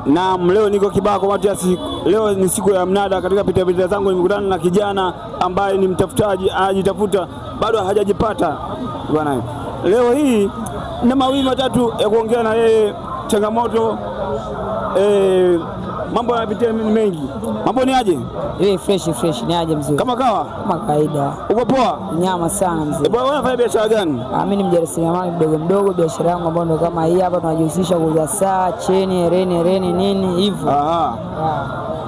Naam, leo niko Kibako Matias. Leo ni siku ya mnada. Katika pitapita zangu nimekutana na kijana ambaye ni mtafutaji, anajitafuta, bado hajajipata bwana. Leo hii na mawili matatu ya kuongea na yeye, changamoto mambo yanapitia mengi. Mambo ni aje? Fresh ni aje mzee? Kama kawa? Kama kawaida. Uko poa? Nyama sana mzee. Bwana unafanya biashara gani? Mimi ni mjasiriamali mdogo, biashara yangu ambayo ndo kama hii hapa, tunajihusisha kuuza saa, cheni, hereni nini hivyo.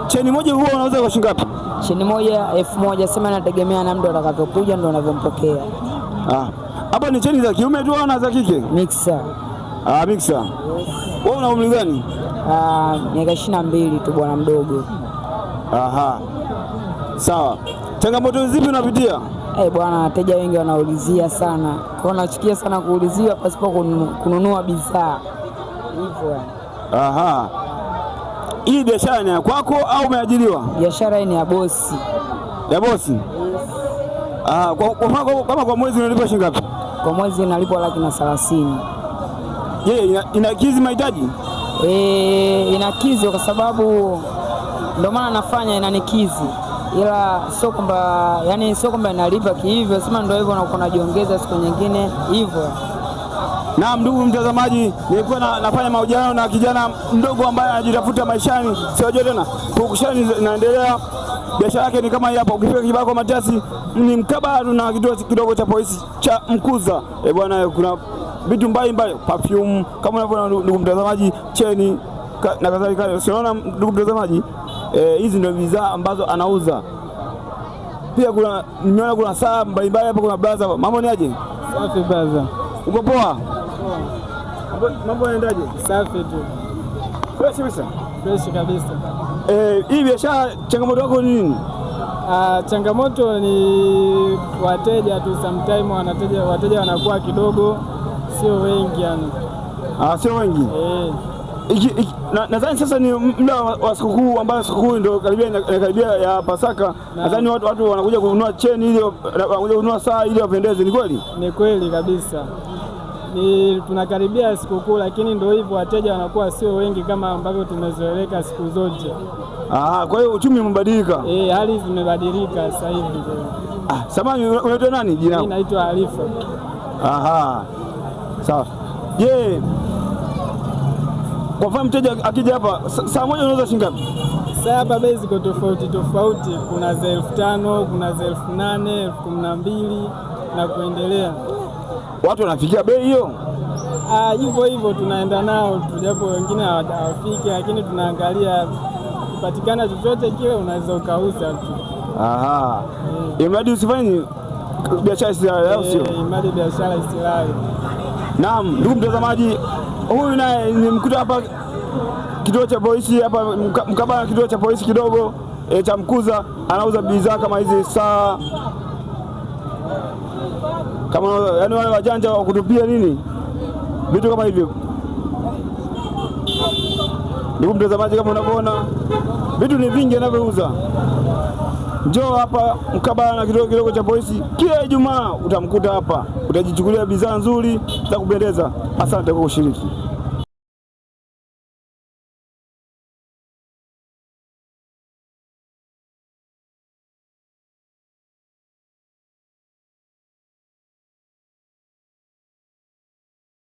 Cheni moja huwa unauza kwa shilingi ngapi? Cheni moja 1000, sema inategemea na mtu atakavyokuja ndo anavyompokea. Hapa ni cheni za kiume tu au za kike? Mixer. Mixer. Wewe una umri gani? Miaka 22 tu bwana mdogo. Sawa. Changamoto zipi unapitia? Bwana, wateja wengi wanaulizia sana. Kwa nachukia sana kuuliziwa pasipo kununua bidhaa. Hivyo. Hii biashara ni ya kwako au umeajiriwa? Biashara hii ni ya bosi. Ya bosi? Yes. Kama kwa mwezi unalipa shilingi ngapi? Kwa mwezi nalipwa 130,000. Je, inakidhi mahitaji? Inakidhi kwa sababu ndio maana nafanya, inanikidhi. Ila sio kwamba inalipa kihivyo, sema ndio hivyo na uko najiongeza siku nyingine hivyo. Naam, ndugu mtazamaji, nilikuwa nafanya mahojiano na kijana mdogo ambaye anajitafuta maishani. Sio tena pukushani inaendelea. Biashara yake ni kama hii hapa. Ukifika Kibako Matias ni mkabala na kituo kidogo cha polisi cha Mkuza. Bwana, kuna vitu mbalimbali, perfume kama unavyoona ndugu mtazamaji, cheni na kadhalika. Unaona ndugu mtazamaji, hizi ndio bidhaa ambazo anauza. Pia nimeona kuna saa mbalimbali hapa, kuna blaza. Mambo ni aje? Safi blaza. Uko poa? Mambo yanaendaje? Safi tu. Fresh kabisa. Hii biashara changamoto yako ni nini? Changamoto ni wateja tu, sometime wateja wanakuwa kidogo, sio wengi yani. Sio wengi? Nadhani sasa ni muda wa sikukuu, ambayo sikukuu ndio karibia ya Pasaka. Nadhani watu wanakuja kununua cheni ili wanakuja kununua saa ili wapendeze. Ni kweli? Ni kweli kabisa. Tunakaribia sikukuu, lakini ndio hivyo, wateja wanakuwa sio wengi kama ambavyo tumezoeleka siku zote. Kwa hiyo uchumi umebadilika? Hali zimebadilika sasa hivi. Samahani, unaitwa nani jina? Mimi naitwa Alifa. Sawa. Je, kwa mfano mteja akija hapa saa moja unauza shilingi ngapi? Saa hapa bei ziko tofauti. Kuna za 5,000, kuna za 8,000, 12,000 na kuendelea. Watu wanafikia bei hiyo? Hivyo tunaenda nao, japo wengine hawafiki, lakini tunaangalia kupatikana chochote kile unaweza ukauza tu. Imradi usifanye biashara isilale, au sio? Imradi biashara isilale. Naam, ndugu mtazamaji, huyu naye nimkuta hapa kituo cha polisi hapa mkabala kituo cha polisi kidogo cha Mkuza. Anauza bidhaa kama hizi, saa kama yani wale wajanja wa kutupia nini vitu kama hivyo. Ndugu mtazamaji, kama unavyoona vitu ni vingi anavyouza. Njoo hapa mkabala na kituo kidogo cha polisi, kila Ijumaa utamkuta hapa, utajichukulia bidhaa nzuri za kupendeza. Asante kwa kushiriki.